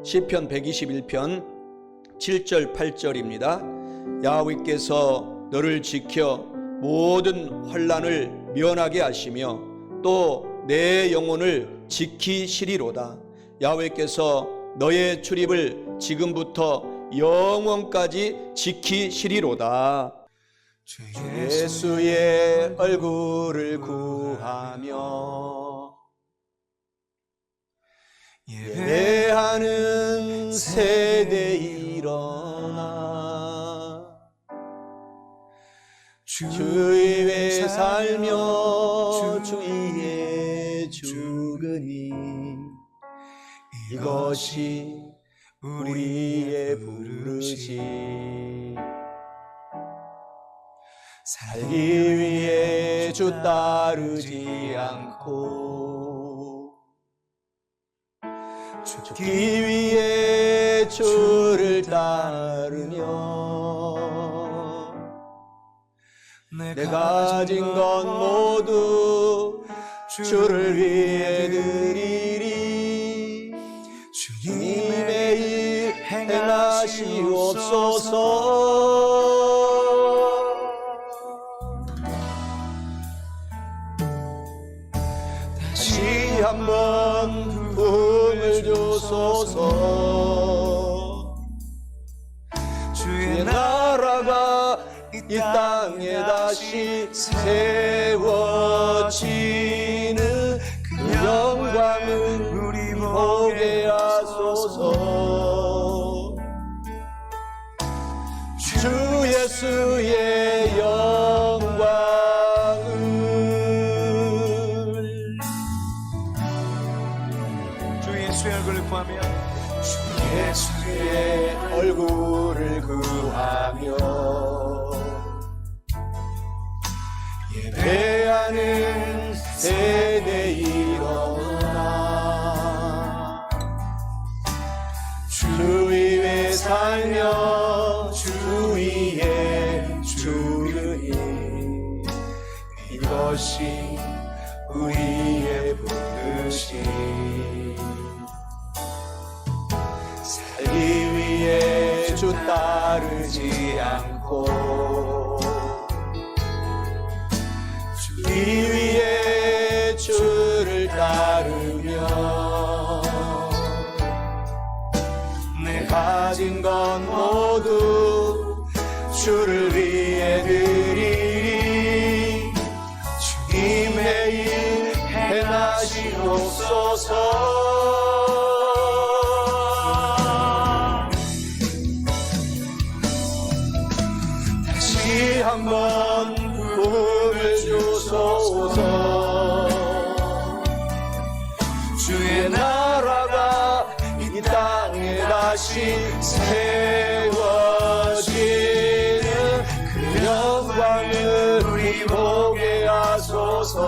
시편 121편 7절 8절입니다. 야훼께서 너를 지켜 모든 환난을 면하게 하시며 또 내 영혼을 지키시리로다. 야훼께서 너의 출입을 지금부터 영원까지 지키시리로다. 주 예수의 얼굴을 구하며 예배하는 세대 일어나 주 위에 살며 주 위에 죽으니 이것이 우리의 부르심. 살기 위해 주 따르지 않고 죽기 위해 주를 따르며 내 가진 것 모두 주를 위해 드리리. 주님의 일 행하시옵소서. 다시 한번 부흥을 주소서. 주의 나라가 이 땅에 다시 세워지는 그 영광을 우리 보게 하소서. 주 예수의 영광을 주 예수의 얼굴을 구하며 주 예수의 얼굴을 구하며 예배하는 세대 일어나 주 위에 살며 주 위에 죽으니 이것이 우리의 부르심. 살기 위해 주 따르지 않고 이 위에 주를 따르며 내 가진 것 모두 주를 위해 드리리. 주님의 일 행하시옵소서. 다시 한번 부흥을 주소서. 주의 나라가 이 땅에 다시 세워지는 그 영광을 우리 보게 하소서.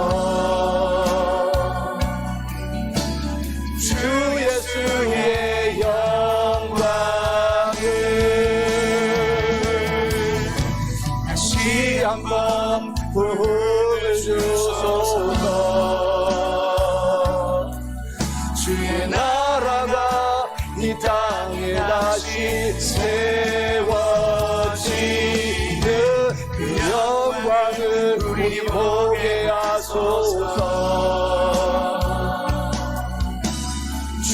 주 예수의 영광을 다시 한번 부흥을 주소서. 주의 나라가 이 땅에 다시 세워지는 그 영광을 우리 보게 하소서. 주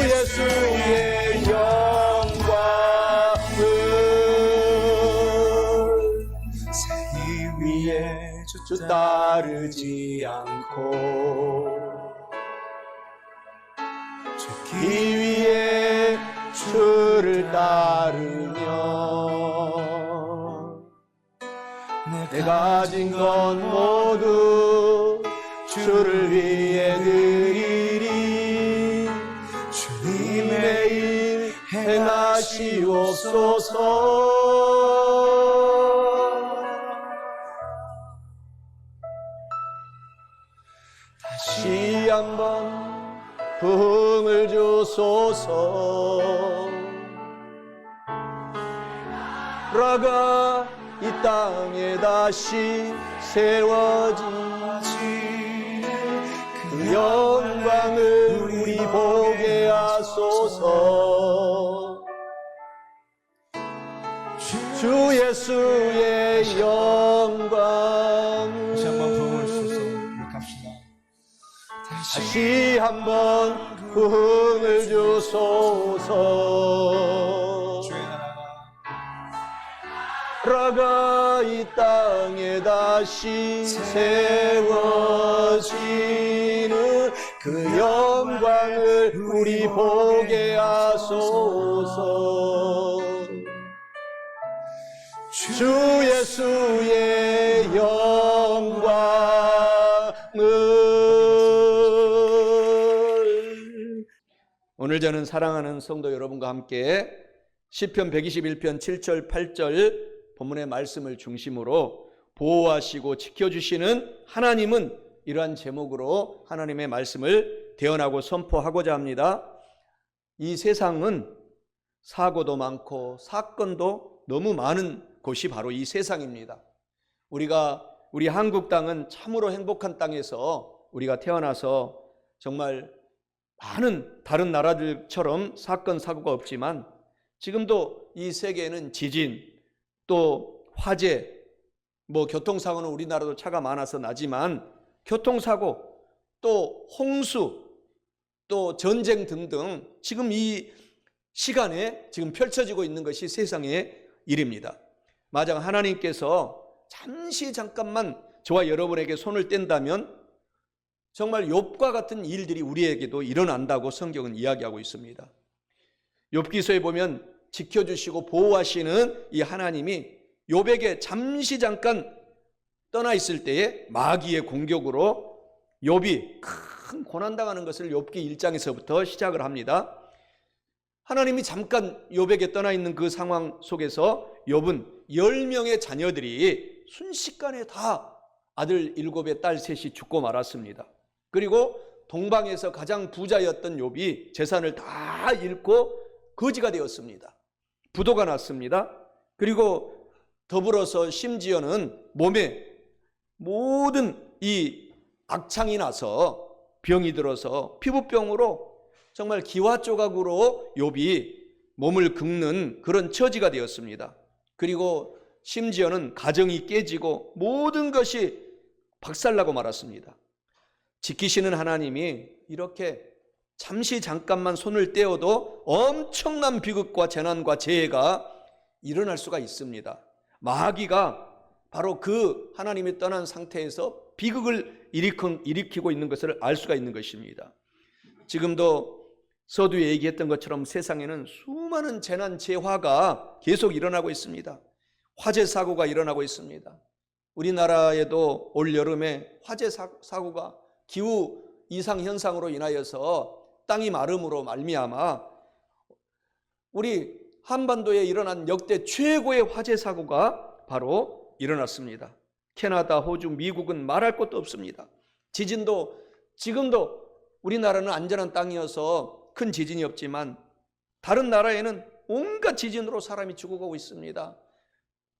예수의 영광을 살기 위해 주 따르지 않고 죽기 위해 주를 따르며 내 가진 것 모두 주를 위해 드리리. 주님의 일 행하시옵소서. 다시 한번 부흥을 주소서. 나라가 이 땅에 다시 세워지는 그 영광을 우리 보게 하소서. 예수의 영광 다시 한번 부흥을 주소서. 갑시다. 다시 한번 부흥을 주소서. 주의 나라가 이 땅에 다시 세워지는 그 영광을 우리 보게 하소서. 주 예수의 영광을. 오늘 저는 사랑하는 성도 여러분과 함께 시편 121편 7절 8절 본문의 말씀을 중심으로 보호하시고 지켜주시는 하나님은, 이러한 제목으로 하나님의 말씀을 대언하고 선포하고자 합니다. 이 세상은 사고도 많고 사건도 너무 많은 곳이 바로 이 세상입니다. 우리 한국 땅은 참으로 행복한 땅에서 우리가 태어나서 정말 많은 다른 나라들처럼 사건 사고가 없지만, 지금도 이 세계에는 지진, 또 화재, 교통사고는 우리나라도 차가 많아서 나지만 교통사고, 또 홍수, 또 전쟁 등등 지금 이 시간에 지금 펼쳐지고 있는 것이 세상의 일입니다. 만약 하나님께서 잠깐만 저와 여러분에게 손을 뗀다면 정말 욥과 같은 일들이 우리에게도 일어난다고 성경은 이야기하고 있습니다. 욥기서에 보면 지켜주시고 보호하시는 이 하나님이 욥에게 잠깐 떠나 있을 때에 마귀의 공격으로 욥이 큰 고난당하는 것을 욥기 1장에서부터 시작을 합니다. 하나님이 잠깐 욥에게 떠나 있는 그 상황 속에서 욥은 10명의 자녀들이 순식간에 다 아들 7에 딸 3이 죽고 말았습니다. 그리고 동방에서 가장 부자였던 욥이 재산을 다 잃고 거지가 되었습니다. 부도가 났습니다. 그리고 더불어서 심지어는 몸에 모든 이 악창이 나서 병이 들어서 피부병으로 정말 기와 조각으로 욥이 몸을 긁는 그런 처지가 되었습니다. 그리고 심지어는 가정이 깨지고 모든 것이 박살나고 말았습니다. 지키시는 하나님이 이렇게 잠깐만 손을 떼어도 엄청난 비극과 재난과 재해가 일어날 수가 있습니다. 마귀가 바로 그 하나님이 떠난 상태에서 비극을 일으키고 있는 것을 알 수가 있는 것입니다. 지금도 서두에 얘기했던 것처럼 세상에는 수많은 재난 재화가 계속 일어나고 있습니다. 화재 사고가 일어나고 있습니다. 우리나라에도 올 여름에 화재 사고가 기후 이상 현상으로 인하여서 땅이 마름으로 말미암아 우리 한반도에 일어난 역대 최고의 화재 사고가 바로 일어났습니다. 캐나다, 호주, 미국은 말할 것도 없습니다. 지진도 지금도 우리나라는 안전한 땅이어서 큰 지진이 없지만 다른 나라에는 온갖 지진으로 사람이 죽어가고 있습니다.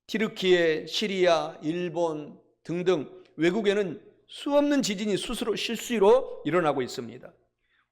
티르키예, 시리아, 일본 등등 외국에는 수없는 지진이 실수로 일어나고 있습니다.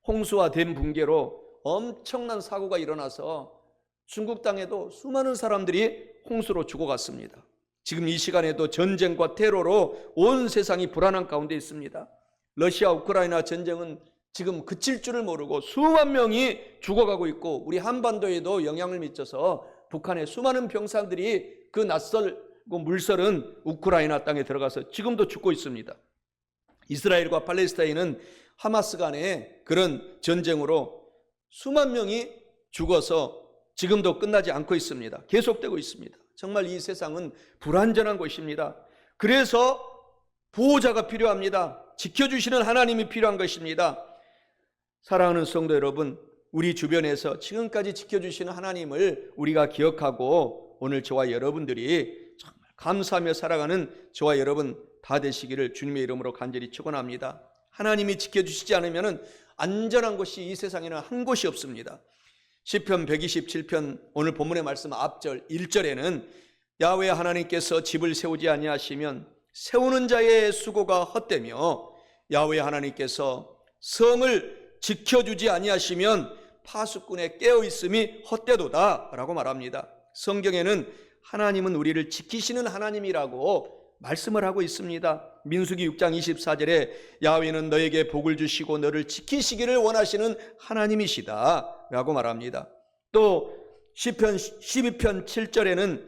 홍수와 댐 붕괴로 엄청난 사고가 일어나서 중국 땅에도 수많은 사람들이 홍수로 죽어갔습니다. 지금 이 시간에도 전쟁과 테러로 온 세상이 불안한 가운데 있습니다. 러시아 우크라이나 전쟁은 지금 그칠 줄을 모르고 수만 명이 죽어가고 있고, 우리 한반도에도 영향을 미쳐서 북한의 수많은 병사들이 그 낯설고 물설은 우크라이나 땅에 들어가서 지금도 죽고 있습니다. 이스라엘과 팔레스타인은 하마스 간의 그런 전쟁으로 수만 명이 죽어서 지금도 끝나지 않고 있습니다. 계속되고 있습니다. 정말 이 세상은 불안전한 곳입니다. 그래서 보호자가 필요합니다. 지켜주시는 하나님이 필요한 것입니다. 사랑하는 성도 여러분, 우리 주변에서 지금까지 지켜주시는 하나님을 우리가 기억하고 오늘 저와 여러분들이 정말 감사하며 살아가는 저와 여러분 다 되시기를 주님의 이름으로 간절히 축원합니다. 하나님이 지켜주시지 않으면 안전한 곳이 이 세상에는 한 곳이 없습니다. 시편 127편 오늘 본문의 말씀 앞절 1절에는 야훼 하나님께서 집을 세우지 아니하시면 세우는 자의 수고가 헛되며 야훼 하나님께서 성을 지켜주지 아니하시면 파수꾼의 깨어있음이 헛되도다 라고 말합니다. 성경에는 하나님은 우리를 지키시는 하나님이라고 말씀을 하고 있습니다. 민수기 6장 24절에 야훼는 너에게 복을 주시고 너를 지키시기를 원하시는 하나님이시다 라고 말합니다. 또 시편 12편 7절에는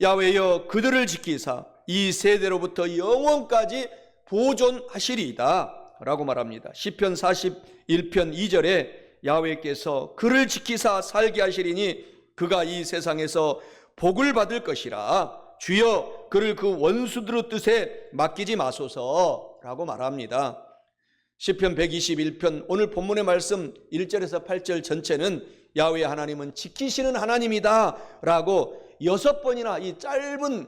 야훼여 그들을 지키사 이 세대로부터 영원까지 보존하시리이다 라고 말합니다. 시편 41편 2절에 야훼께서 그를 지키사 살게 하시리니 그가 이 세상에서 복을 받을 것이라 주여 그를 그 원수들의 뜻에 맡기지 마소서 라고 말합니다. 시편 121편 오늘 본문의 말씀 1절에서 8절 전체는 야훼 하나님은 지키시는 하나님이다 라고 6번이나 이 짧은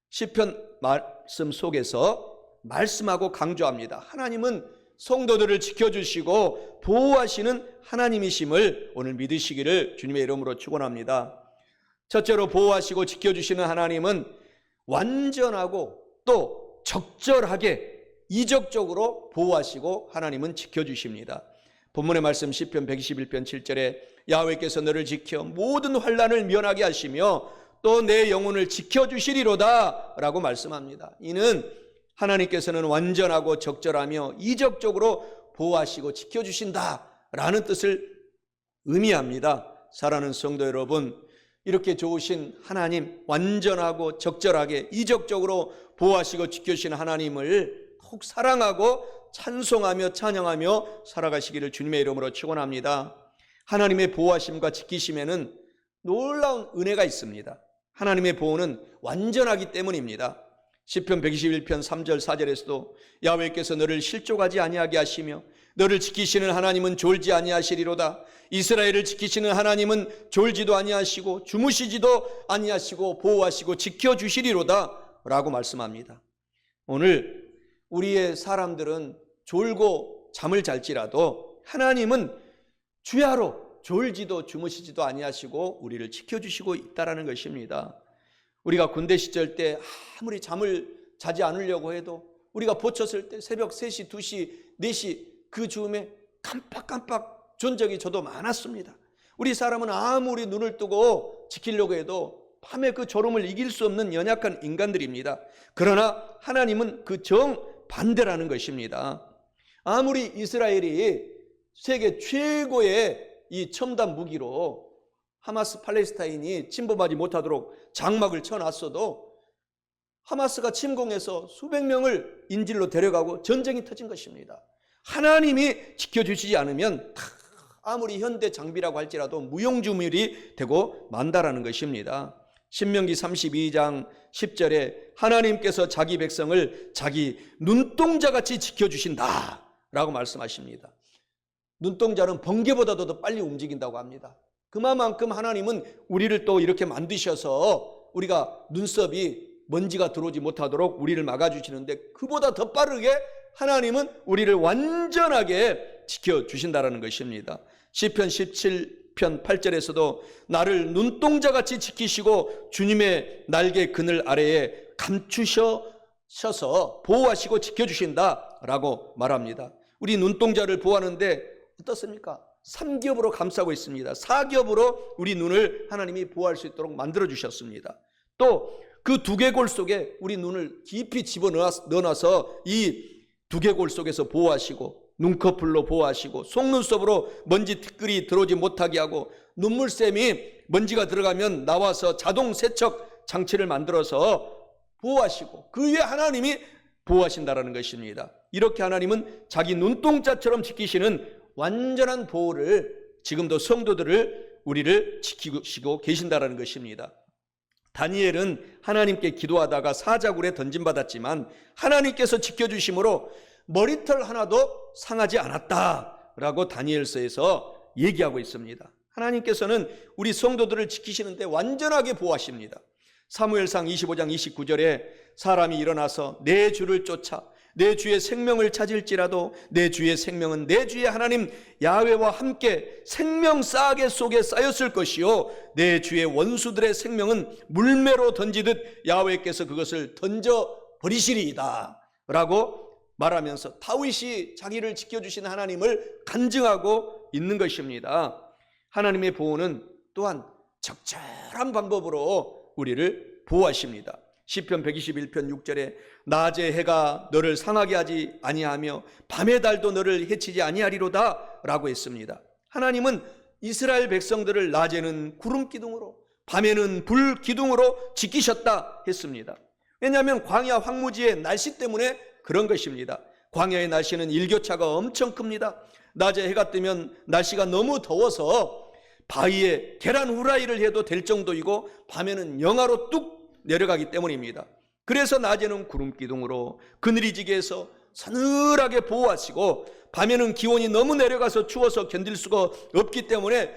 시편 말씀 속에서 말씀하고 강조합니다. 하나님은 성도들을 지켜주시고 보호하시는 하나님이심을 오늘 믿으시기를 주님의 이름으로 축원합니다. 첫째로 보호하시고 지켜주시는 하나님은 완전하고 또 적절하게 이적적으로 보호하시고 하나님은 지켜주십니다. 본문의 말씀 시편 121편 7절에 야훼께서 너를 지켜 모든 환난을 면하게 하시며 또 내 영혼을 지켜주시리로다 라고 말씀합니다. 이는 하나님께서는 완전하고 적절하며 이적적으로 보호하시고 지켜주신다 라는 뜻을 의미합니다. 사랑하는 성도 여러분, 이렇게 좋으신 하나님, 완전하고 적절하게 이적적으로 보호하시고 지켜주시는 하나님을 더욱 사랑하고 찬송하며 찬양하며 살아가시기를 주님의 이름으로 축원합니다. 하나님의 보호하심과 지키심에는 놀라운 은혜가 있습니다. 하나님의 보호는 완전하기 때문입니다. 시편 121편 3절 4절에서도 야훼께서 너를 실족하지 아니하게 하시며 너를 지키시는 하나님은 졸지 아니하시리로다. 이스라엘을 지키시는 하나님은 졸지도 아니하시고 주무시지도 아니하시고 보호하시고 지켜주시리로다 라고 말씀합니다. 오늘 우리의 사람들은 졸고 잠을 잘지라도 하나님은 주야로 졸지도 주무시지도 아니하시고 우리를 지켜주시고 있다는 것입니다. 우리가 군대 시절 때 아무리 잠을 자지 않으려고 해도 우리가 보쳤을 때 새벽 3시, 2시, 4시 그 즈음에 깜빡깜빡 존 적이 저도 많았습니다. 우리 사람은 아무리 눈을 뜨고 지키려고 해도 밤에 그 졸음을 이길 수 없는 연약한 인간들입니다. 그러나 하나님은 그 정반대라는 것입니다. 아무리 이스라엘이 세계 최고의 이 첨단 무기로 하마스 팔레스타인이 침범하지 못하도록 장막을 쳐놨어도 하마스가 침공해서 수백 명을 인질로 데려가고 전쟁이 터진 것입니다. 하나님이 지켜주시지 않으면 아무리 현대 장비라고 할지라도 무용주물이 되고 만다라는 것입니다. 신명기 32장 10절에 하나님께서 자기 백성을 자기 눈동자같이 지켜주신다 라고 말씀하십니다. 눈동자는 번개보다도 더 빨리 움직인다고 합니다. 그만큼 하나님은 우리를 또 이렇게 만드셔서 우리가 눈썹이 먼지가 들어오지 못하도록 우리를 막아주시는데 그보다 더 빠르게 하나님은 우리를 완전하게 지켜주신다는 것입니다. 시편 17편 8절에서도 나를 눈동자같이 지키시고 주님의 날개 그늘 아래에 감추셔서 보호하시고 지켜주신다라고 말합니다. 우리 눈동자를 보호하는데 어떻습니까? 3겹으로 감싸고 있습니다. 4겹으로 우리 눈을 하나님이 보호할 수 있도록 만들어 주셨습니다. 또 그 두개골 속에 우리 눈을 깊이 집어넣어서 이 두개골 속에서 보호하시고 눈꺼풀로 보호하시고 속눈썹으로 먼지 티끌이 들어오지 못하게 하고 눈물샘이 먼지가 들어가면 나와서 자동 세척 장치를 만들어서 보호하시고 그 위에 하나님이 보호하신다는 것입니다. 이렇게 하나님은 자기 눈동자처럼 지키시는 완전한 보호를 지금도 성도들을 우리를 지키시고 계신다는 것입니다. 다니엘은 하나님께 기도하다가 사자굴에 던짐받았지만 하나님께서 지켜주심으로 머리털 하나도 상하지 않았다라고 다니엘서에서 얘기하고 있습니다. 하나님께서는 우리 성도들을 지키시는데 완전하게 보호하십니다. 사무엘상 25장 29절에 사람이 일어나서 내 주를 쫓아 내 주의 생명을 찾을지라도 내 주의 생명은 내 주의 하나님 야훼와 함께 생명 싸개 속에 쌓였을 것이요 내 주의 원수들의 생명은 물매로 던지듯 야훼께서 그것을 던져 버리시리이다 라고 말하면서 다윗이 자기를 지켜주신 하나님을 간증하고 있는 것입니다. 하나님의 보호는 또한 적절한 방법으로 우리를 보호하십니다. 시편 121편 6절에 낮의 해가 너를 상하게 하지 아니하며 밤의 달도 너를 해치지 아니하리로다 라고 했습니다. 하나님은 이스라엘 백성들을 낮에는 구름 기둥으로 밤에는 불 기둥으로 지키셨다 했습니다. 왜냐하면 광야 황무지의 날씨 때문에 그런 것입니다. 광야의 날씨는 일교차가 엄청 큽니다. 낮에 해가 뜨면 날씨가 너무 더워서 바위에 계란 후라이를 해도 될 정도이고 밤에는 영하로 뚝 내려가기 때문입니다. 그래서 낮에는 구름 기둥으로 그늘이 지게 해서 서늘하게 보호하시고 밤에는 기온이 너무 내려가서 추워서 견딜 수가 없기 때문에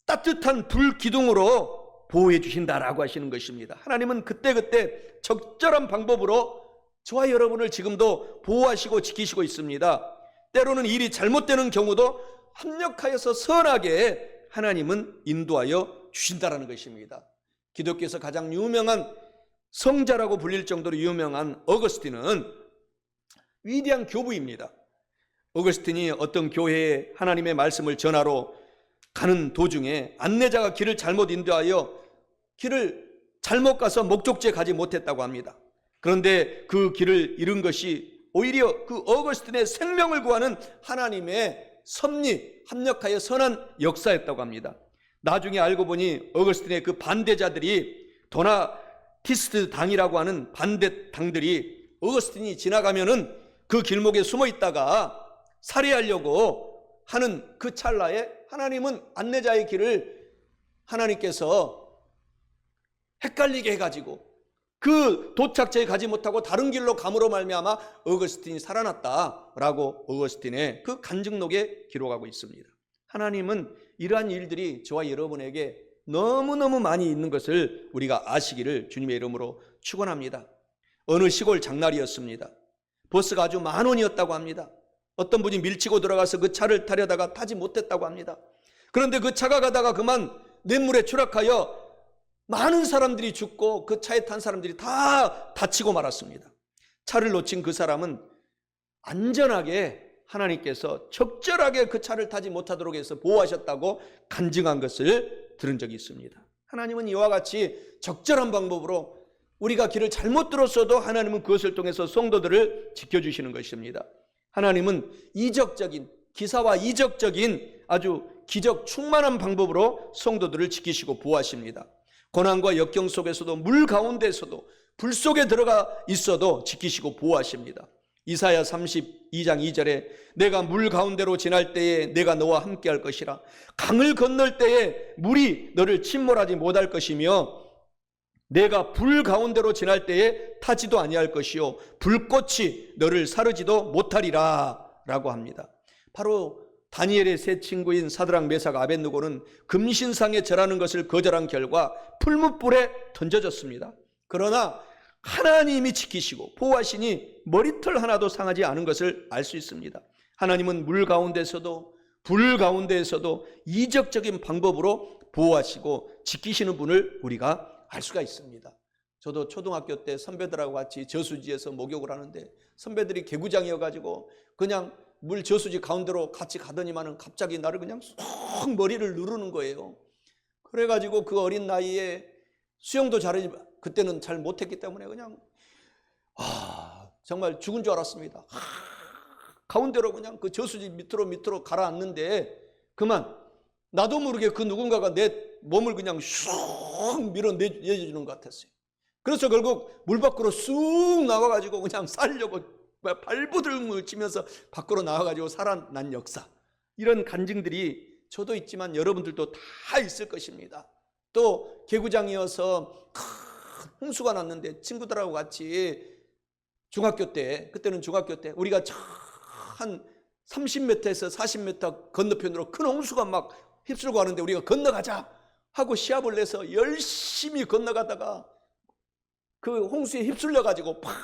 따뜻한 불 기둥으로 보호해 주신다라고 하시는 것입니다. 하나님은 그때그때 적절한 방법으로 저와 여러분을 지금도 보호하시고 지키시고 있습니다. 때로는 일이 잘못되는 경우도 합력하여서 선하게 하나님은 인도하여 주신다라는 것입니다. 기독교에서 가장 유명한 성자라고 불릴 정도로 유명한 어거스틴은 위대한 교부입니다. 어거스틴이 어떤 교회에 하나님의 말씀을 전하러 가는 도중에 안내자가 길을 잘못 인도하여 길을 잘못 가서 목적지에 가지 못했다고 합니다. 그런데 그 길을 잃은 것이 오히려 그 어거스틴의 생명을 구하는 하나님의 섭리, 합력하여 선한 역사였다고 합니다. 나중에 알고 보니 어거스틴의 그 반대자들이 도나티스트 당이라고 하는 반대 당들이 어거스틴이 지나가면은 그 길목에 숨어 있다가 살해하려고 하는 그 찰나에 하나님은 안내자의 길을 하나님께서 헷갈리게 해가지고 그 도착지에 가지 못하고 다른 길로 감으로 말미암아 어거스틴이 살아났다라고 어거스틴의 그 간증록에 기록하고 있습니다. 하나님은 이러한 일들이 저와 여러분에게 너무너무 많이 있는 것을 우리가 아시기를 주님의 이름으로 축원합니다. 어느 시골 장날이었습니다. 버스가 아주 만원이었다고 합니다. 어떤 분이 밀치고 들어가서 그 차를 타려다가 타지 못했다고 합니다. 그런데 그 차가 가다가 그만 냇물에 추락하여 많은 사람들이 죽고 그 차에 탄 사람들이 다 다치고 말았습니다. 차를 놓친 그 사람은 안전하게 하나님께서 적절하게 그 차를 타지 못하도록 해서 보호하셨다고 간증한 것을 들은 적이 있습니다. 하나님은 이와 같이 적절한 방법으로 우리가 길을 잘못 들었어도 하나님은 그것을 통해서 성도들을 지켜주시는 것입니다. 하나님은 이적적인 기사와 이적적인 아주 기적 충만한 방법으로 성도들을 지키시고 보호하십니다. 고난과 역경 속에서도 물 가운데서도 불 속에 들어가 있어도 지키시고 보호하십니다. 이사야 32장 2절에 내가 물 가운데로 지날 때에 내가 너와 함께 할 것이라 강을 건널 때에 물이 너를 침몰하지 못할 것이며 내가 불 가운데로 지날 때에 타지도 아니할 것이요 불꽃이 너를 사르지도 못하리라 라고 합니다. 바로 다니엘의 세 친구인 사드락 메삭 아벳느고는 금신상에 절하는 것을 거절한 결과 풀무불에 던져졌습니다. 그러나 하나님이 지키시고 보호하시니 머리털 하나도 상하지 않은 것을 알 수 있습니다. 하나님은 물 가운데서도 불 가운데에서도 이적적인 방법으로 보호하시고 지키시는 분을 우리가 알 수가 있습니다. 저도 초등학교 때 선배들하고 같이 저수지에서 목욕을 하는데 선배들이 개구장이어가지고 그냥 물 저수지 가운데로 같이 가더니만은 갑자기 나를 그냥 쏙 머리를 누르는 거예요. 그래가지고 그 어린 나이에 수영도 그때는 잘 못했기 때문에 그냥 정말 죽은 줄 알았습니다. 가운데로 그냥 그 저수지 밑으로 가라앉는데 그만 나도 모르게 그 누군가가 내 몸을 그냥 슉 밀어내주는 것 같았어요. 그래서 결국 물 밖으로 쑥 나와가지고 그냥 살려고 발부들을 치면서 밖으로 나와가지고 살아난 역사, 이런 간증들이 저도 있지만 여러분들도 다 있을 것입니다. 또 개구장이어서 큰 홍수가 났는데 친구들하고 같이 중학교 때, 그때는 중학교 때 우리가 한 30m에서 40m 건너편으로 큰 홍수가 막 휩쓸고 가는데 우리가 건너가자 하고 시합을 내서 열심히 건너가다가 그 홍수에 휩쓸려가지고 팍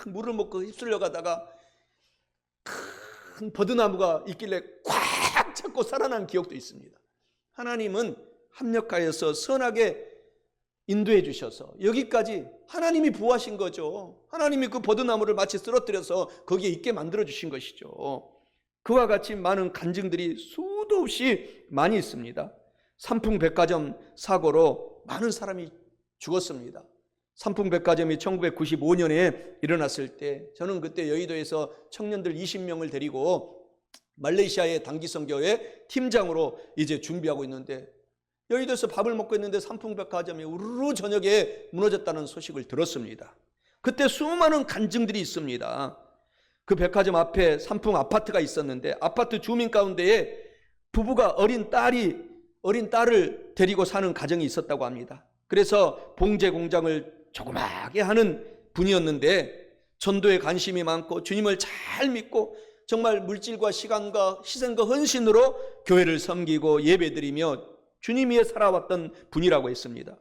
물을 먹고 휩쓸려가다가 큰 버드나무가 있길래 꽉 잡고 살아난 기억도 있습니다. 하나님은 합력하여서 선하게 인도해 주셔서 여기까지 하나님이 부하신 거죠. 하나님이 그 버드나무를 마치 쓰러뜨려서 거기에 있게 만들어 주신 것이죠. 그와 같이 많은 간증들이 수도 없이 많이 있습니다. 삼풍백화점 사고로 많은 사람이 죽었습니다. 삼풍백화점이 1995년에 일어났을 때 저는 그때 여의도에서 청년들 20명을 데리고 말레이시아의 단기선교회 팀장으로 이제 준비하고 있는데 여의도에서 밥을 먹고 있는데 삼풍백화점이 우르르 저녁에 무너졌다는 소식을 들었습니다. 그때 수많은 간증들이 있습니다. 그 백화점 앞에 삼풍 아파트가 있었는데 아파트 주민 가운데에 부부가 어린 딸을 데리고 사는 가정이 있었다고 합니다. 그래서 봉제 공장을 조그맣게 하는 분이었는데 전도에 관심이 많고 주님을 잘 믿고 정말 물질과 시간과 희생과 헌신으로 교회를 섬기고 예배드리며 주님 위에 살아왔던 분이라고 했습니다.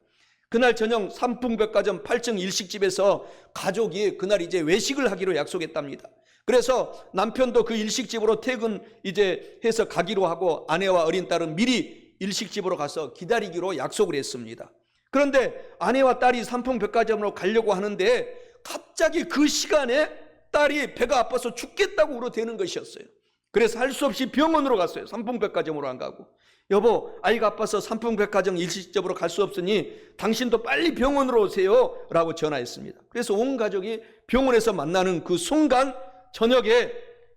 그날 저녁 삼풍백화점 8층 일식집에서 가족이 그날 이제 외식을 하기로 약속했답니다. 그래서 남편도 그 일식집으로 퇴근 이제 해서 가기로 하고 아내와 어린 딸은 미리 일식집으로 가서 기다리기로 약속을 했습니다. 그런데 아내와 딸이 삼풍백화점으로 가려고 하는데 갑자기 그 시간에 딸이 배가 아파서 죽겠다고 울어대는 것이었어요. 그래서 할 수 없이 병원으로 갔어요. 삼풍백화점으로 안 가고. 여보, 아이가 아파서 삼풍백화점 일식집으로 갈 수 없으니 당신도 빨리 병원으로 오세요 라고 전화했습니다. 그래서 온 가족이 병원에서 만나는 그 순간 저녁에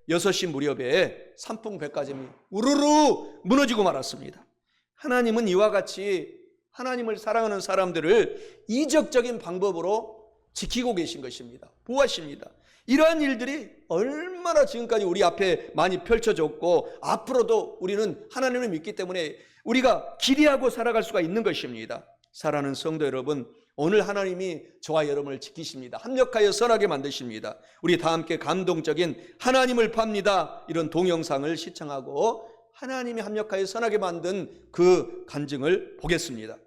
6시 무렵에 삼풍백화점이 우르르 무너지고 말았습니다. 하나님은 이와 같이 하나님을 사랑하는 사람들을 이적적인 방법으로 지키고 계신 것입니다. 보호하십니다. 이러한 일들이 얼마나 지금까지 우리 앞에 많이 펼쳐졌고 앞으로도 우리는 하나님을 믿기 때문에 우리가 기대하고 살아갈 수가 있는 것입니다. 사랑하는 성도 여러분, 오늘 하나님이 저와 여러분을 지키십니다. 합력하여 선하게 만드십니다. 우리 다 함께 감동적인 하나님을 팝니다 이런 동영상을 시청하고 하나님이 합력하여 선하게 만든 그 간증을 보겠습니다.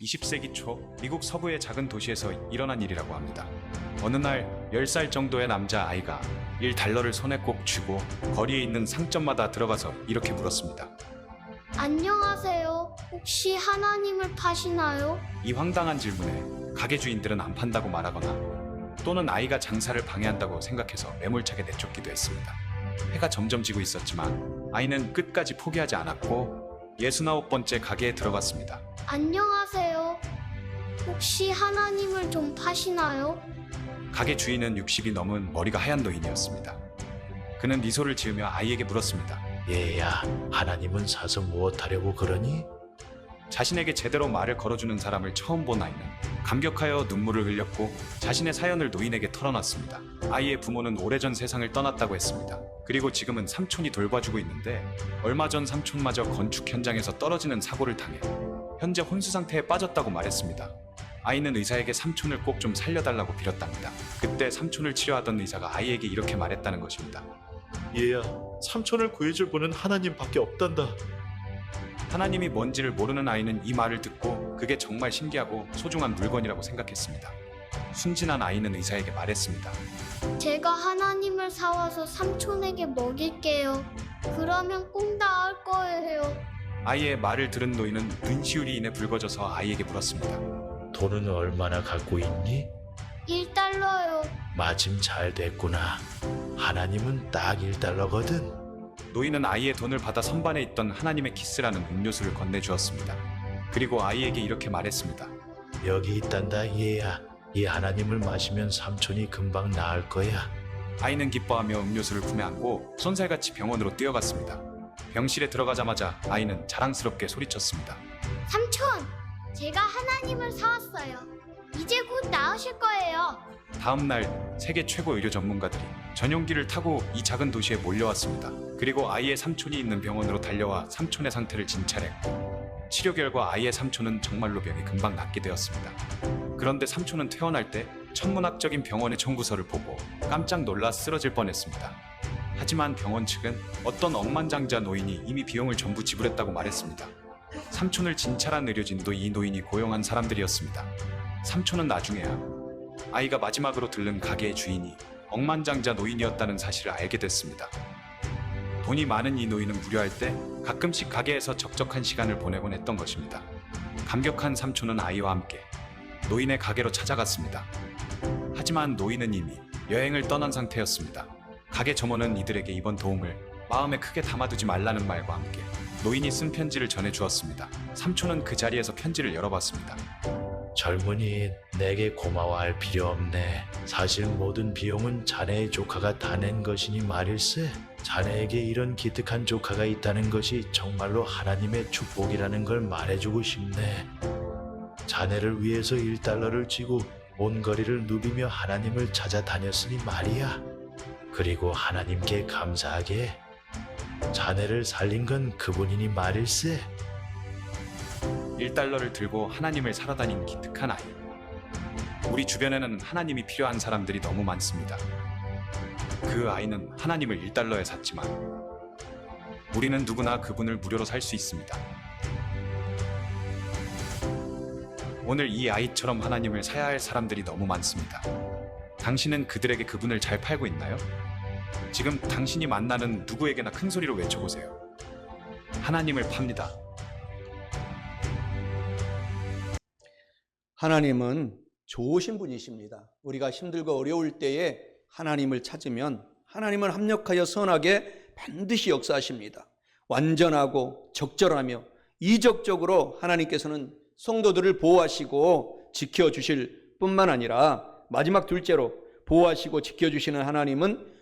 (20세기) 초 미국 서부의 작은 도시에서 일어난 일이라고 합니다. 어느 날 10살 정도의 남자 아이가 $1를 손에 꼭 쥐고 거리에 있는 상점마다 들어가서 이렇게 물었습니다. 안녕하세요. 혹시 하나님을 파시나요? 이 황당한 질문에 가게 주인들은 안 판다고 말하거나 또는 아이가 장사를 방해한다고 생각해서 매몰차게 내쫓기도 했습니다. 해가 점점 지고 있었지만 아이는 끝까지 포기하지 않았고 69번째 가게에 들어갔습니다. 안녕하세요. 혹시 하나님을 좀 파시나요? 가게 주인은 60이 넘은 머리가 하얀 노인이었습니다. 그는 미소를 지으며 아이에게 물었습니다. 얘야, 하나님은 사서 무엇하려고 그러니? 자신에게 제대로 말을 걸어주는 사람을 처음 본 아이는 감격하여 눈물을 흘렸고 자신의 사연을 노인에게 털어놨습니다. 아이의 부모는 오래전 세상을 떠났다고 했습니다. 그리고 지금은 삼촌이 돌봐주고 있는데 얼마 전 삼촌마저 건축 현장에서 떨어지는 사고를 당해 현재 혼수 상태에 빠졌다고 말했습니다. 아이는 의사에게 삼촌을 꼭 좀 살려달라고 빌었답니다. 그때 삼촌을 치료하던 의사가 아이에게 이렇게 말했다는 것입니다. 얘야, 삼촌을 구해줄 분은 하나님밖에 없단다. 하나님이 뭔지를 모르는 아이는 이 말을 듣고 그게 정말 신기하고 소중한 물건이라고 생각했습니다. 순진한 아이는 의사에게 말했습니다. 제가 하나님을 사와서 삼촌에게 먹일게요. 그러면 꼭 나을 거예요. 아이의 말을 들은 노인은 눈시울이 인해 붉어져서 아이에게 물었습니다. 돈은 얼마나 갖고 있니? $1요. 마침 잘 됐구나. 하나님은 딱 $1거든. 노인은 아이의 돈을 받아 선반에 있던 하나님의 키스라는 음료수를 건네주었습니다. 그리고 아이에게 이렇게 말했습니다. 여기 있단다 얘야. 이 하나님을 마시면 삼촌이 금방 나을 거야. 아이는 기뻐하며 음료수를 품에 안고 쏜살같이 병원으로 뛰어갔습니다. 병실에 들어가자마자 아이는 자랑스럽게 소리쳤습니다. 삼촌, 제가 하나님을 사왔어요. 이제 곧 나으실 거예요. 다음 날 세계 최고 의료 전문가들이 전용기를 타고 이 작은 도시에 몰려왔습니다. 그리고 아이의 삼촌이 있는 병원으로 달려와 삼촌의 상태를 진찰했고 치료 결과 아이의 삼촌은 정말로 병이 금방 낫게 되었습니다. 그런데 삼촌은 퇴원할 때 천문학적인 병원의 청구서를 보고 깜짝 놀라 쓰러질 뻔했습니다. 하지만 병원 측은 어떤 억만장자 노인이 이미 비용을 전부 지불했다고 말했습니다. 삼촌을 진찰한 의료진도 이 노인이 고용한 사람들이었습니다. 삼촌은 나중에야 아이가 마지막으로 들른 가게의 주인이 억만장자 노인이었다는 사실을 알게 됐습니다. 돈이 많은 이 노인은 무료할 때 가끔씩 가게에서 적적한 시간을 보내곤 했던 것입니다. 감격한 삼촌은 아이와 함께 노인의 가게로 찾아갔습니다. 하지만 노인은 이미 여행을 떠난 상태였습니다. 가게 점원은 이들에게 이번 도움을 마음에 크게 담아두지 말라는 말과 함께 노인이 쓴 편지를 전해주었습니다. 삼촌은 그 자리에서 편지를 열어봤습니다. 젊은이, 내게 고마워할 필요 없네. 사실 모든 비용은 자네의 조카가 다 낸 것이니 말일세. 자네에게 이런 기특한 조카가 있다는 것이 정말로 하나님의 축복이라는 걸 말해주고 싶네. 자네를 위해서 1달러를 쥐고 온 거리를 누비며 하나님을 찾아다녔으니 말이야. 그리고 하나님께 감사하게 자네를 살린 건 그분이니 말일세. 1달러를 들고 하나님을 살아다닌 기특한 아이. 우리 주변에는 하나님이 필요한 사람들이 너무 많습니다. 그 아이는 하나님을 1달러에 샀지만 우리는 누구나 그분을 무료로 살 수 있습니다. 오늘 이 아이처럼 하나님을 사야 할 사람들이 너무 많습니다. 당신은 그들에게 그분을 잘 팔고 있나요? 지금 당신이 만나는 누구에게나 큰 소리로 외쳐보세요. 하나님을 팝니다. 하나님은 좋으신 분이십니다. 우리가 힘들고 어려울 때에 하나님을 찾으면 하나님은 합력하여 선하게 반드시 역사하십니다. 완전하고 적절하며 이적적으로 하나님께서는 성도들을 보호하시고 지켜주실 뿐만 아니라 마지막 둘째로 보호하시고 지켜주시는 하나님은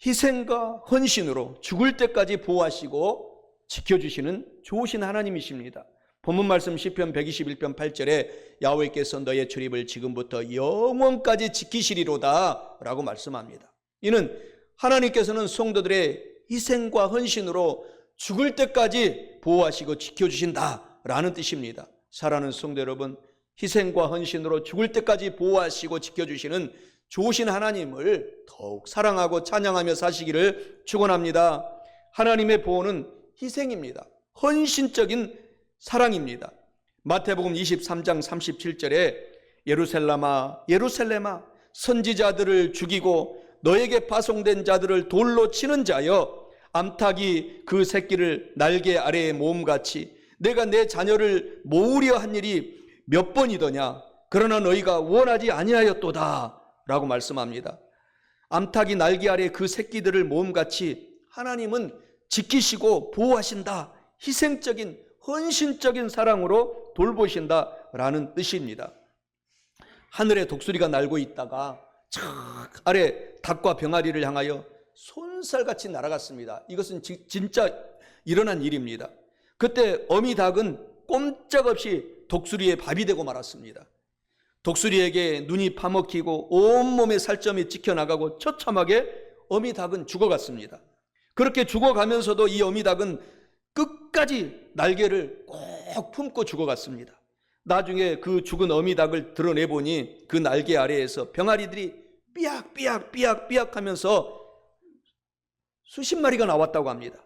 희생과 헌신으로 죽을 때까지 보호하시고 지켜주시는 좋으신 하나님이십니다. 본문 말씀 시편 121편 8절에 야훼께서 너의 출입을 지금부터 영원까지 지키시리로다 라고 말씀합니다. 이는 하나님께서는 성도들의 희생과 헌신으로 죽을 때까지 보호하시고 지켜주신다 라는 뜻입니다. 사랑하는 성도 여러분, 희생과 헌신으로 죽을 때까지 보호하시고 지켜주시는 좋으신 하나님을 더욱 사랑하고 찬양하며 사시기를 축원합니다. 하나님의 보호는 희생입니다. 헌신적인 사랑입니다. 마태복음 23장 37절에 예루살렘아 예루살렘아 선지자들을 죽이고 너에게 파송된 자들을 돌로 치는 자여 암탉이 그 새끼를 날개 아래에 모음같이 내가 내 자녀를 모으려 한 일이 몇 번이더냐. 그러나 너희가 원하지 아니하였도다 라고 말씀합니다. 암탉이 날개 아래 그 새끼들을 모음같이 하나님은 지키시고 보호하신다. 희생적인 헌신적인 사랑으로 돌보신다라는 뜻입니다. 하늘에 독수리가 날고 있다가 저 아래 닭과 병아리를 향하여 손살같이 날아갔습니다. 이것은 진짜 일어난 일입니다. 그때 어미 닭은 꼼짝없이 독수리의 밥이 되고 말았습니다. 독수리에게 눈이 파먹히고 온몸에 살점이 찍혀나가고 처참하게 어미 닭은 죽어갔습니다. 그렇게 죽어가면서도 이 어미 닭은 끝까지 날개를 꼭 품고 죽어갔습니다. 나중에 그 죽은 어미 닭을 드러내보니 그 날개 아래에서 병아리들이 삐약삐약 하면서 수십 마리가 나왔다고 합니다.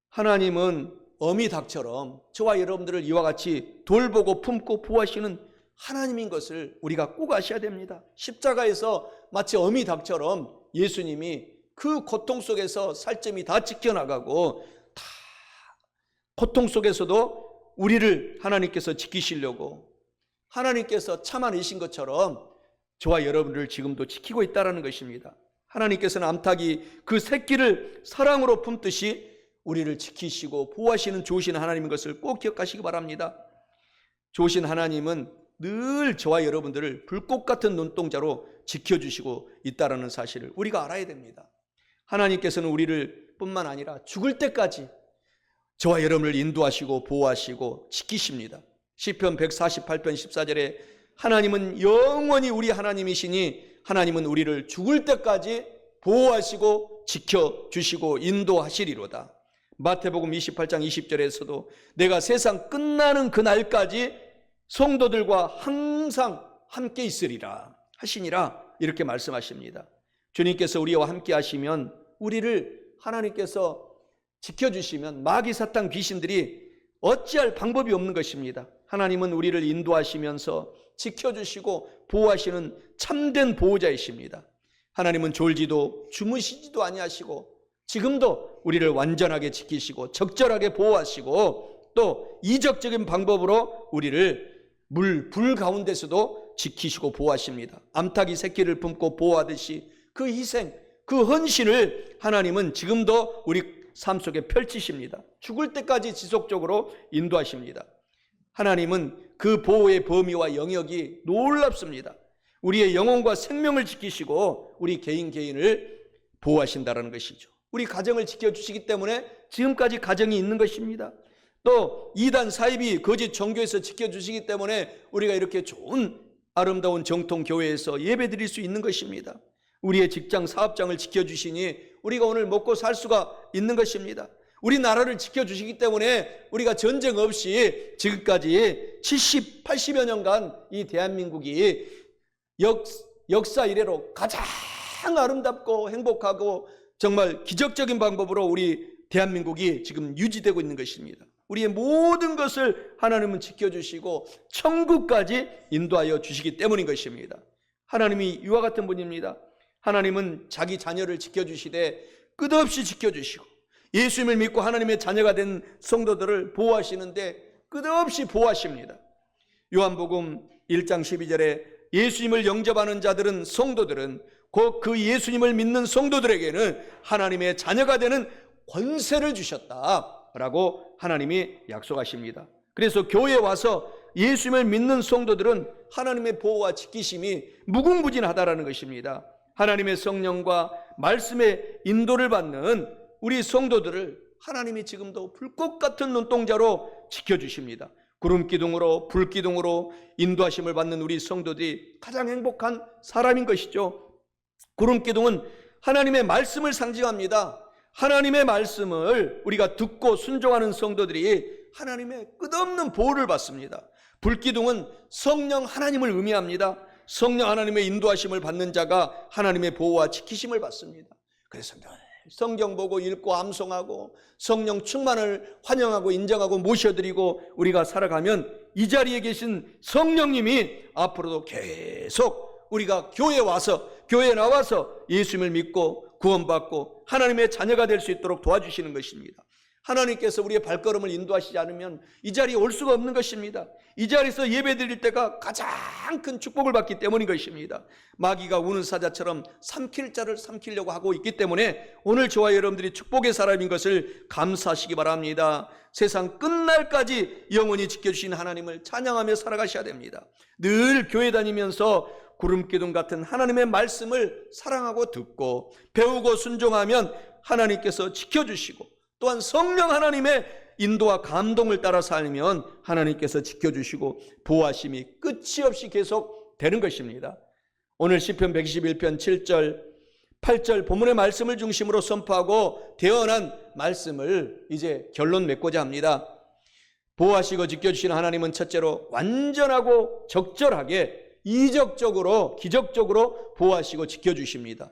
하나님은 어미 닭처럼 저와 여러분들을 이와 같이 돌보고 품고 보호하시는 하나님인 것을 우리가 꼭 아셔야 됩니다. 십자가에서 마치 어미 닭처럼 예수님이 그 고통 속에서 살점이 다 찢겨나가고 다 고통 속에서도 우리를 하나님께서 지키시려고 하나님께서 참아내신 것처럼 저와 여러분을 지금도 지키고 있다는 것입니다. 하나님께서는 암탉이 그 새끼를 사랑으로 품듯이 우리를 지키시고 보호하시는 좋으신 하나님인 것을 꼭 기억하시기 바랍니다. 좋으신 하나님은 늘 저와 여러분들을 불꽃 같은 눈동자로 지켜주시고 있다는 사실을 우리가 알아야 됩니다. 하나님께서는 우리를 뿐만 아니라 죽을 때까지 저와 여러분을 인도하시고 보호하시고 지키십니다. 시편 148편 14절에 하나님은 영원히 우리 하나님이시니 하나님은 우리를 죽을 때까지 보호하시고 지켜주시고 인도하시리로다. 마태복음 28장 20절에서도 내가 세상 끝나는 그날까지 성도들과 항상 함께 있으리라 하시니라 이렇게 말씀하십니다. 주님께서 우리와 함께 하시면 우리를 하나님께서 지켜주시면 마귀 사탄 귀신들이 어찌할 방법이 없는 것입니다. 하나님은 우리를 인도하시면서 지켜주시고 보호하시는 참된 보호자이십니다. 하나님은 졸지도 주무시지도 아니하시고 지금도 우리를 완전하게 지키시고 적절하게 보호하시고 또 이적적인 방법으로 우리를 불 가운데서도 지키시고 보호하십니다. 암탉이 새끼를 품고 보호하듯이 그 희생, 그 헌신을 하나님은 지금도 우리 삶 속에 펼치십니다. 죽을 때까지 지속적으로 인도하십니다. 하나님은 그 보호의 범위와 영역이 놀랍습니다. 우리의 영혼과 생명을 지키시고 우리 개인을 보호하신다는 것이죠. 우리 가정을 지켜주시기 때문에 지금까지 가정이 있는 것입니다. 또 이단 사이비 거짓 종교에서 지켜주시기 때문에 우리가 이렇게 좋은 아름다운 정통 교회에서 예배드릴 수 있는 것입니다. 우리의 직장 사업장을 지켜주시니 우리가 오늘 먹고 살 수가 있는 것입니다. 우리나라를 지켜주시기 때문에 우리가 전쟁 없이 지금까지 70, 80여 년간 이 대한민국이 역사 이래로 가장 아름답고 행복하고 정말 기적적인 방법으로 우리 대한민국이 지금 유지되고 있는 것입니다. 우리의 모든 것을 하나님은 지켜주시고 천국까지 인도하여 주시기 때문인 것입니다. 하나님이 이와 같은 분입니다. 하나님은 자기 자녀를 지켜주시되 끝없이 지켜주시고 예수님을 믿고 하나님의 자녀가 된 성도들을 보호하시는데 끝없이 보호하십니다. 요한복음 1장 12절에 예수님을 영접하는 자들은 성도들은 곧 그 예수님을 믿는 성도들에게는 하나님의 자녀가 되는 권세를 주셨다라고 하나님이 약속하십니다. 그래서 교회에 와서 예수님을 믿는 성도들은 하나님의 보호와 지키심이 무궁무진하다라는 것입니다. 하나님의 성령과 말씀의 인도를 받는 우리 성도들을 하나님이 지금도 불꽃 같은 눈동자로 지켜주십니다. 구름기둥으로 불기둥으로 인도하심을 받는 우리 성도들이 가장 행복한 사람인 것이죠. 구름기둥은 하나님의 말씀을 상징합니다. 하나님의 말씀을 우리가 듣고 순종하는 성도들이 하나님의 끝없는 보호를 받습니다. 불기둥은 성령 하나님을 의미합니다. 성령 하나님의 인도하심을 받는 자가 하나님의 보호와 지키심을 받습니다. 그래서 늘 성경 보고 읽고 암송하고 성령 충만을 환영하고 인정하고 모셔드리고 우리가 살아가면 이 자리에 계신 성령님이 앞으로도 계속 우리가 교회에 와서 교회에 나와서 예수님을 믿고 구원받고 하나님의 자녀가 될 수 있도록 도와주시는 것입니다. 하나님께서 우리의 발걸음을 인도하시지 않으면 이 자리에 올 수가 없는 것입니다. 이 자리에서 예배드릴 때가 가장 큰 축복을 받기 때문인 것입니다. 마귀가 우는 사자처럼 삼킬 자를 삼키려고 하고 있기 때문에 오늘 저와 여러분들이 축복의 사람인 것을 감사하시기 바랍니다. 세상 끝날까지 영원히 지켜주신 하나님을 찬양하며 살아가셔야 됩니다. 늘 교회 다니면서 구름기둥 같은 하나님의 말씀을 사랑하고 듣고 배우고 순종하면 하나님께서 지켜주시고 또한 성령 하나님의 인도와 감동을 따라 살면 하나님께서 지켜주시고 보호하심이 끝이 없이 계속 되는 것입니다. 오늘 시편 121편 7절 8절 본문의 말씀을 중심으로 선포하고 대언한 말씀을 이제 결론 맺고자 합니다. 보호하시고 지켜주시는 하나님은 첫째로 완전하고 적절하게 이적적으로 기적적으로 보호하시고 지켜주십니다.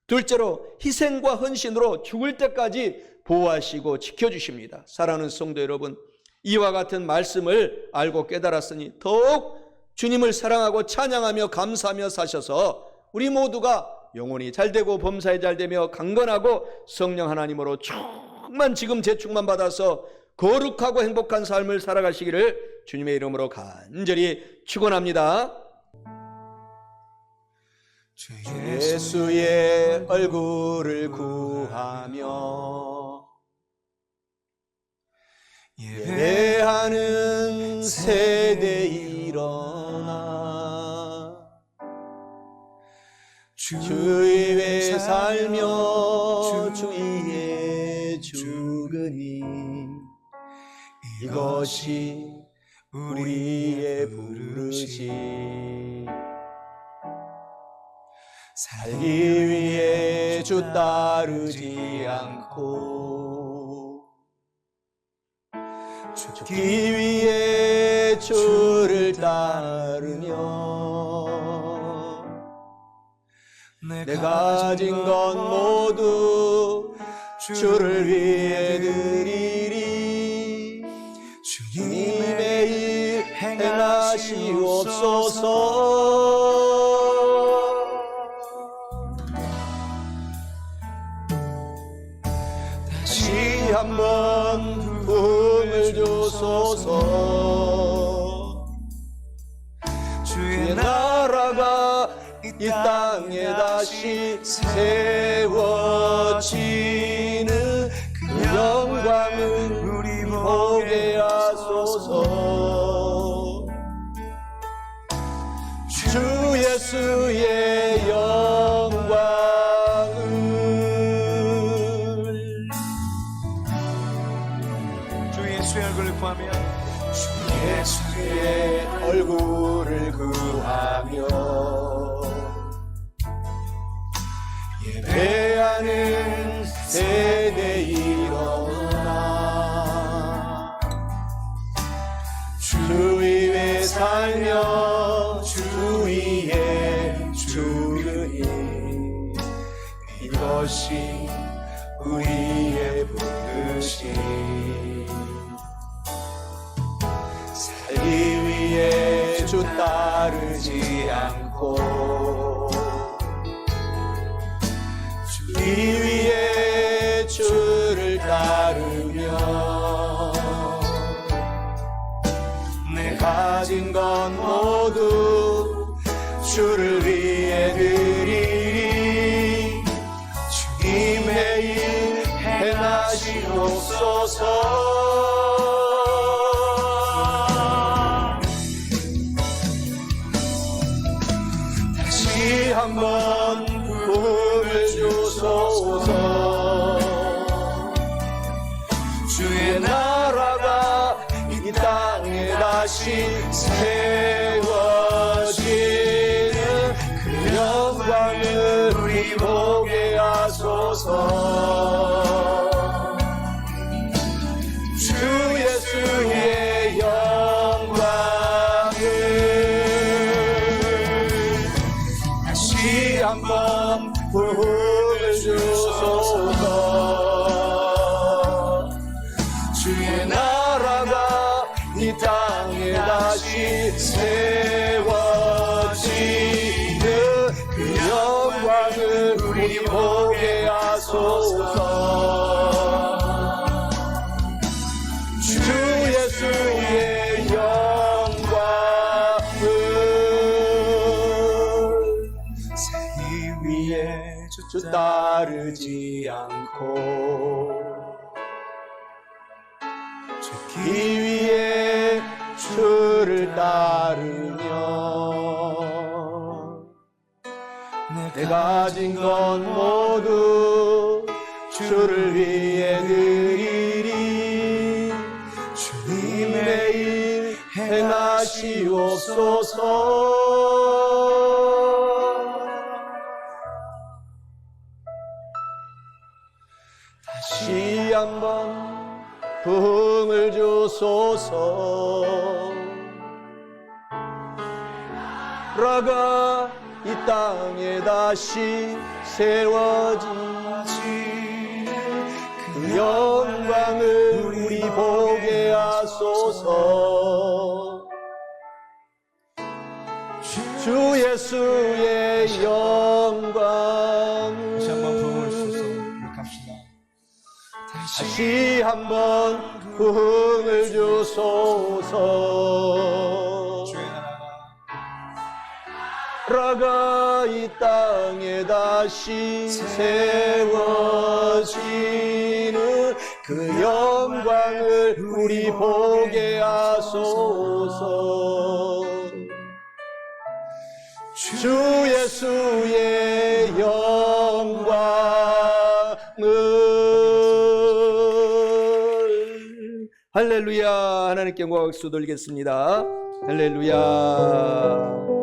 둘째로 희생과 헌신으로 죽을 때까지 보호하시고 지켜주십니다. 사랑하는 성도 여러분, 이와 같은 말씀을 알고 깨달았으니 더욱 주님을 사랑하고 찬양하며 감사하며 사셔서 우리 모두가 영혼이 잘되고 범사에 잘되며 강건하고 성령 하나님으로 충만 지금 재충만 받아서 거룩하고 행복한 삶을 살아가시기를 주님의 이름으로 간절히 축원합니다. 예수의 얼굴을 구하며 예배하는 세대 일어나 주 위에 살며 주 위에 죽으니 이것이 우리의 부르심. 살기 위해 주 따르지 않고 죽기 위해 주를 따르며 내 가진 것 모두 주를 위해 드리리. 주님의 일 행하시옵소서. 한번 부흥을 주소서. 주의 나라가 이 이 땅에 다시 세워지는 그 영광을 우리 보게 하소서. 주 예수의 영광을 주 예수의 얼굴을 구하며 주 예수의 얼굴을 구하며 예배하는 세대 일어나 주 위에 살며 주 위에 죽으니 이것이 우리의 부르심. 살기 위해 주 따르지 않고 주 위에 주를 따르며 내 가진 것 모두 주를 위해 드리리. 주님의 일 행하시옵소서. 다시 한번 부흥을 주소서. 주의 나라가 이 땅에 다시 세워지는 그 영광을 우리 보게 하소서. 주 예수의 영광을 다시 한번 부흥을 주소서. 주의 나라가 이 땅에 다시 세워지는 그 영광을 우리 보게 하소서. 주 예수의 영광을 살기 위해 주 따르지 않고 죽기 위해 주를 따르며 내 가진 것 모두 주를 위해 드리리. 주님의 일 행하시옵소서. 다시 한번 부흥을 주소서. 나라가 이 땅에 다시 세워지는 그 영광을 우리 보게 하소서. 주 예수의 영광을 다시 한번 부흥을 주소서. 갑시다. 다시 한번 부흥을 주소서. 주의 나라가 이 땅에 다시 세워지는 그 영광을 우리 보게 하소서. 주 예수의 영광을. 할렐루야. 하나님께 영광 박수 돌리겠습니다. 할렐루야.